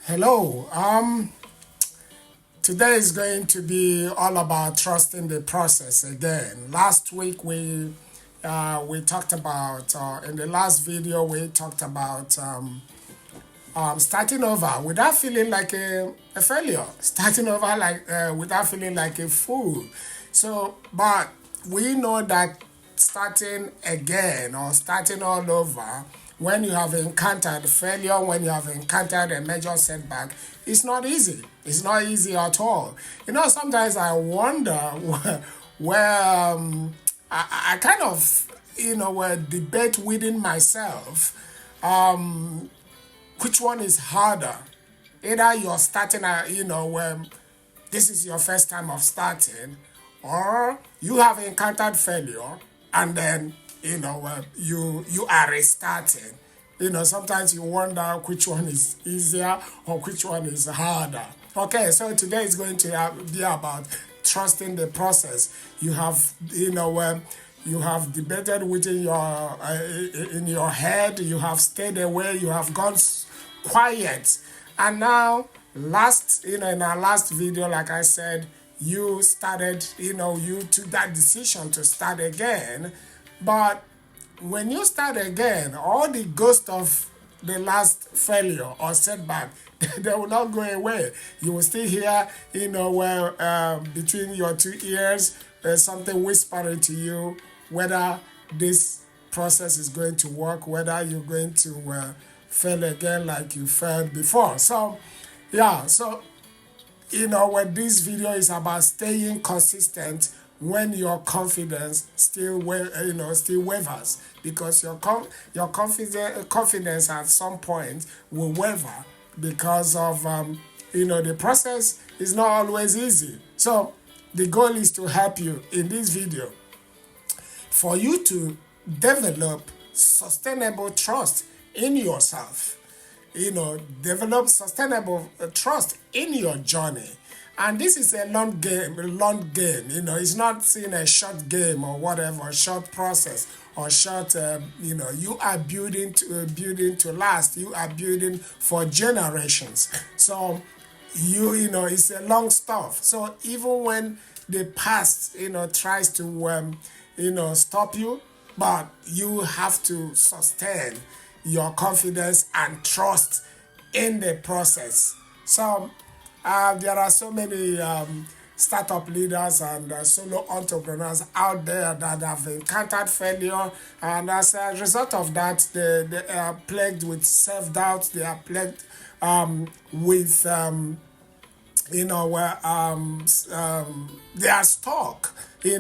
Hello. Today is going to be all about trusting the process again. Last week we talked about in the last video we talked about starting over without feeling like a failure, starting over like without feeling like a fool. So, but we know that starting again or starting all over when you have encountered failure, when you have encountered a major setback, it's not easy. It's not easy at all. Sometimes I wonder where I kind of, debate within myself which one is harder. Either you're starting, when this is your first time of starting, or you have encountered failure and then you are restarting. Sometimes you wonder which one is easier or which one is harder. Okay, so today is going to be about trusting the process. You have debated within your in your head. You have stayed away. You have gone quiet, and now in our last video, like I said, you started. You took that decision to start again, but when you start again, all the ghost of the last failure or setback, they will not go away. You will still hear, where between your two ears, there's something whispering to you whether this process is going to work, whether you're going to fail again like you failed before. So, yeah, so when this video is about staying consistent when your confidence still wavers, because your confidence at some point will waver because of the process is not always easy. So the goal is to help you in this video for you to develop sustainable trust in yourself, develop sustainable trust in your journey. And this is a long game, it's not in a short game or whatever, short process or short, you are building to last. You are building for generations. So, it's a long stuff. So even when the past, tries to, stop you, but you have to sustain your confidence and trust in the process. So there are so many startup leaders and solo entrepreneurs out there that have encountered failure, and as a result of that, they are plagued with self-doubt. They are plagued with where they are stuck. They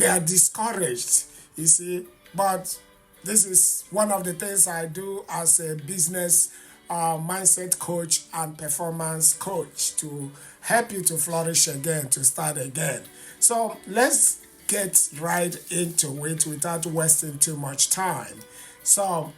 are discouraged. You see, but this is one of the things I do as a business mindset coach and performance coach to help you to flourish again, to start again. So let's get right into it without wasting too much time. So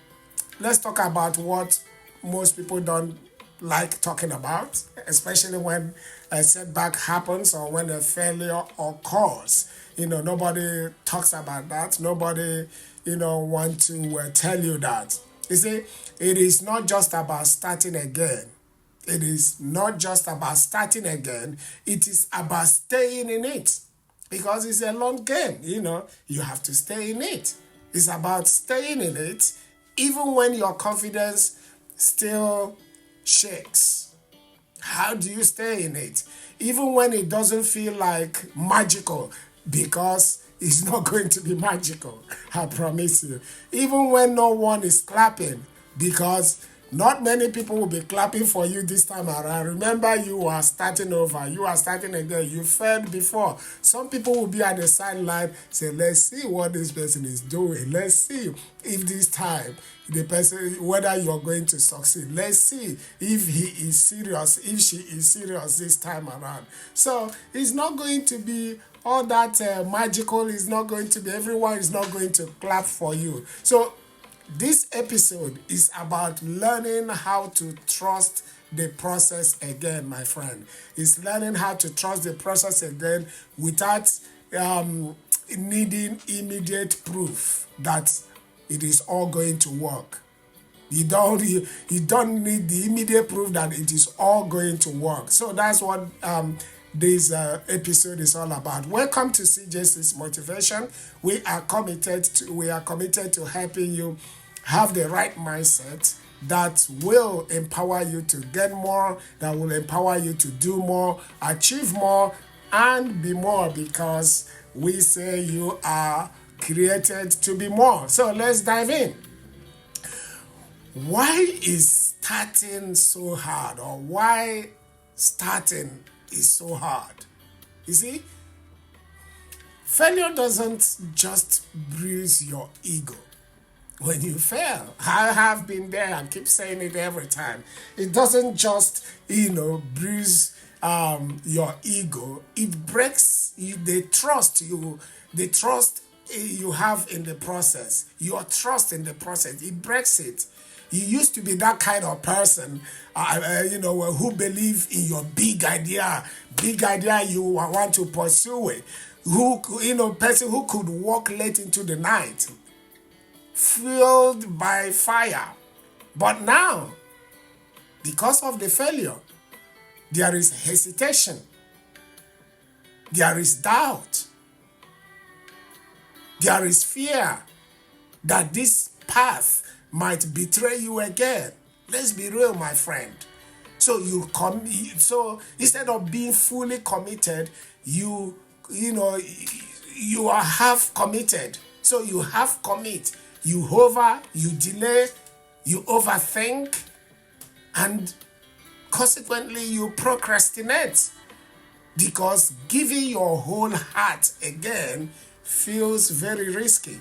let's talk about what most people don't like talking about, especially when a setback happens or when a failure occurs. Nobody talks about that. Nobody, want to tell you that. You see, it is not just about starting again. It is not just about starting again. It is about staying in it, because it's a long game. You have to stay in it. It's about staying in it, even when your confidence still shakes. How do you stay in it? Even when it doesn't feel like magical, because it's not going to be magical, I promise you. Even when no one is clapping, because not many people will be clapping for you this time around. Remember, you are starting over. You are starting again. You failed before. Some people will be at the sideline say, let's see what this person is doing. Let's see if this time the person, whether you're going to succeed. Let's see if he is serious, if she is serious this time around. So it's not going to be all that magical. It's not going to be, everyone is not going to clap for you. So this episode is about learning how to trust the process again, my friend. It's learning how to trust the process again without needing immediate proof that it is all going to work. You don't need the immediate proof that it is all going to work. So that's what this episode is all about. Welcome to CJC's Motivation. We are committed to helping you have the right mindset that will empower you to get more, that will empower you to do more, achieve more, and be more, because we say you are created to be more. So let's dive in. Why is starting so hard, or why starting is so hard? You see, failure doesn't just bruise your ego. When you fail, I have been there and keep saying it every time. It doesn't just, bruise your ego. It breaks the trust you have in the process, your trust in the process. It breaks it. You used to be that kind of person, who believe in your big idea, you want to pursue it. Person who could walk late into the night, fueled by fire. But now, because of the failure, there is hesitation, there is doubt, there is fear that this path might betray you again. Let's be real, my friend. So so instead of being fully committed, you are half committed. So you half commit, you hover, you delay, you overthink, and consequently you procrastinate, because giving your whole heart again feels very risky.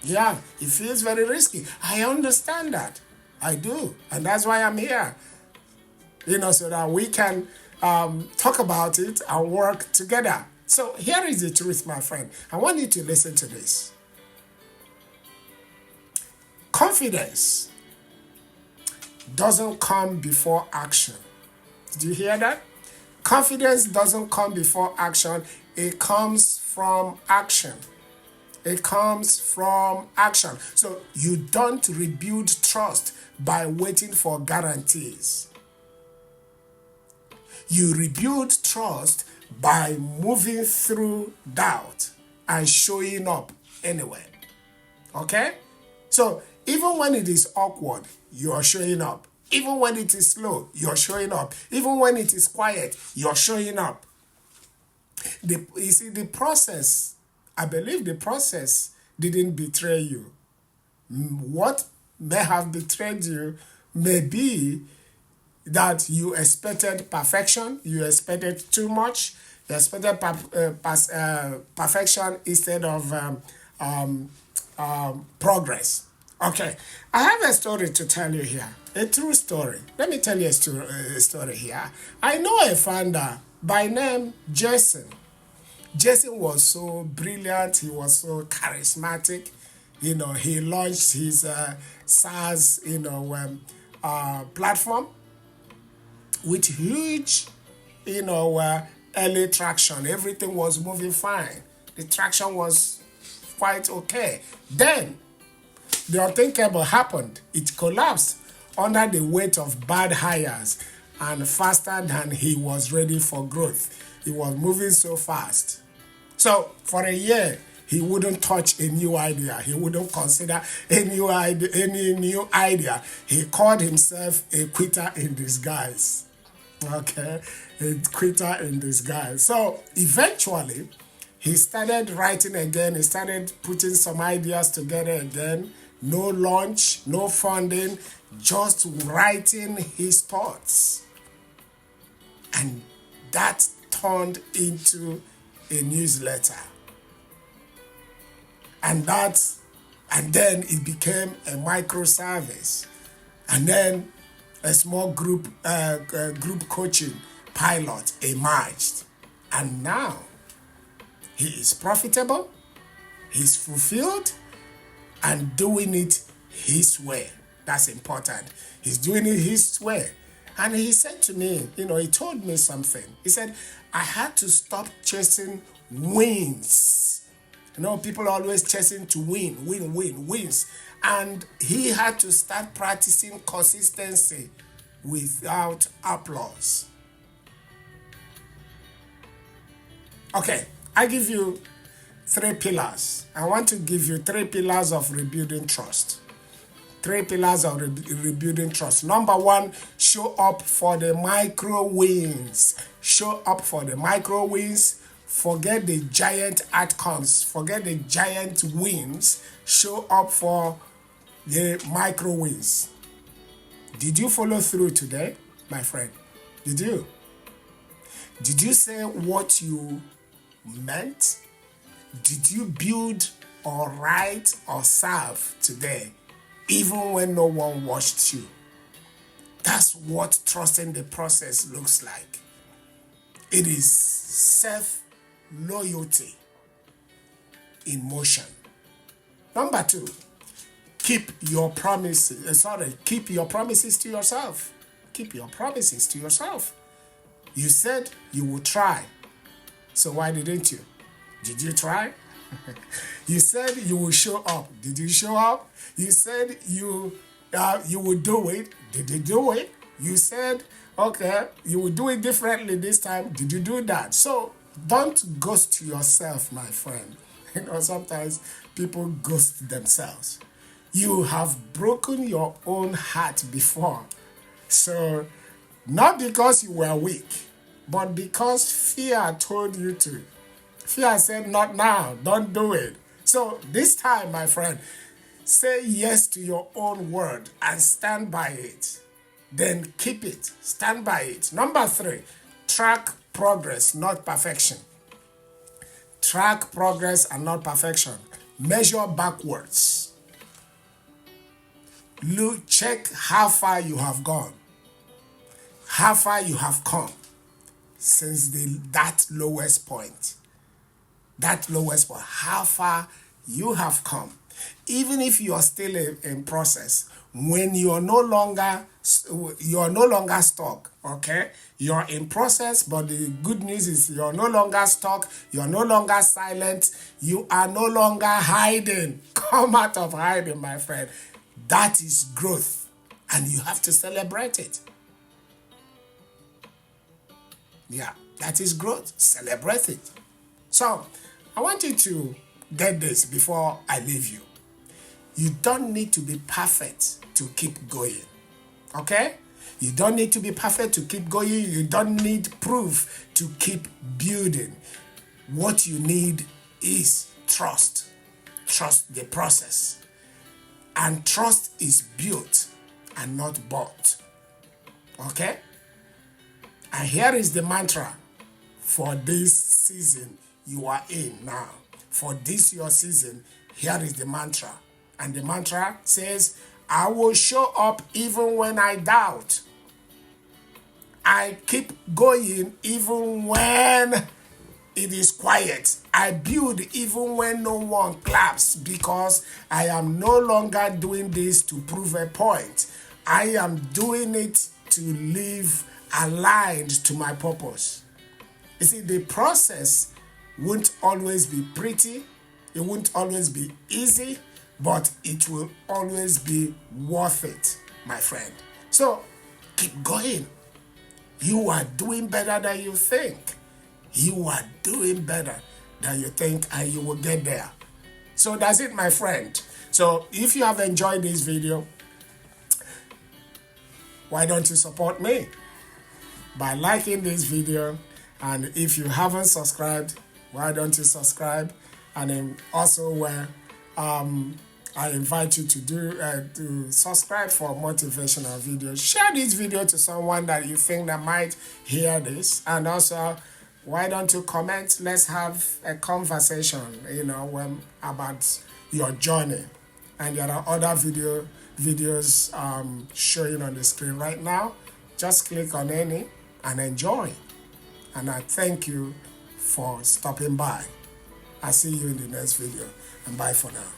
Yeah, it feels very risky. I understand that. I do. And that's why I'm here. So that we can talk about it and work together. So here is the truth, my friend. I want you to listen to this. Confidence doesn't come before action. Did you hear that? Confidence doesn't come before action. It comes from action. It comes from action. So you don't rebuild trust by waiting for guarantees. You rebuild trust by moving through doubt and showing up anyway. Okay? So even when it is awkward, you are showing up. Even when it is slow, you're showing up. Even when it is quiet, you're showing up. You see, the process, I believe the process didn't betray you. What may have betrayed you may be that you expected perfection, you expected too much, you expected perfection instead of progress. Okay, I have a story to tell you here, a true story. Let me tell you a story here. I know a founder by name Jason. Jason was so brilliant, he was so charismatic. He launched his SaaS, platform with huge, early traction. Everything was moving fine. The traction was quite okay. Then the unthinkable happened. It collapsed under the weight of bad hires and faster than he was ready for growth. He was moving so fast. So for a year, he wouldn't touch a new idea. He wouldn't consider any new idea. He called himself a quitter in disguise. Okay, a quitter in disguise. So eventually, he started writing again. He started putting some ideas together again. No launch, no funding, just writing his thoughts. And that turned into a newsletter. And then it became a microservice. And then a small group coaching pilot emerged. And now he is profitable, he's fulfilled, and doing it his way. That's important. He's doing it his way. And he said to me, he told me something. He said, I had to stop chasing wins. People are always chasing to wins. And he had to start practicing consistency without applause. Okay, I give you 3 pillars. I want to give you 3 pillars of rebuilding trust. 3 pillars of rebuilding trust. Number 1, show up for the micro wins. Show up for the micro wins. Forget the giant outcomes. Forget the giant wins. Show up for the micro wins. Did you follow through today, my friend? Did you? Did you say what you meant? Did you build or write or serve today, even when no one watched you? That's what trusting the process looks like. It is self-loyalty in motion. Number 2, keep your promises. Keep your promises to yourself. Keep your promises to yourself. You said you would try. So why didn't you? Did you try? You said you will show up. Did you show up? You said you would do it. Did you do it? You said, okay, you will do it differently this time. Did you do that? So don't ghost yourself, my friend. You know, sometimes people ghost themselves. You have broken your own heart before. So not because you were weak, but because fear told you to. Fear said, not now, don't do it. So this time, my friend, say yes to your own word and stand by it. Then keep it, stand by it. Number 3, track progress, not perfection. Track progress and not perfection. Measure backwards. Look, check how far you have gone. How far you have come since that lowest point. That lowest point, how far you have come. Even if you are still in process, when you're no longer stuck, okay? You're in process, but the good news is you're no longer stuck, you're no longer silent, you are no longer hiding. Come out of hiding, my friend. That is growth, and you have to celebrate it. Yeah, that is growth. Celebrate it. So, I want you to get this before I leave you. You don't need to be perfect to keep going. Okay? You don't need to be perfect to keep going. You don't need proof to keep building. What you need is trust. Trust the process. And trust is built and not bought. Okay? And here is the mantra for this season you are in now. For this your season, here is the mantra. And the mantra says, I will show up even when I doubt. I keep going even when it is quiet. I build even when no one claps, because I am no longer doing this to prove a point. I am doing it to live aligned to my purpose. You see, the process won't always be pretty, it won't always be easy, but it will always be worth it, my friend. So keep going. You are doing better than you think. You are doing better than you think, and you will get there. So that's it, my friend. So if you have enjoyed this video, why don't you support me by liking this video? And if you haven't subscribed, why don't you subscribe? And then also where I invite you to subscribe for motivational videos. Share this video to someone that you think that might hear this. And also, why don't you comment? Let's have a conversation, about your journey. And there are other videos showing on the screen right now. Just click on any and enjoy. And I thank you for stopping by. I'll see you in the next video. And bye for now.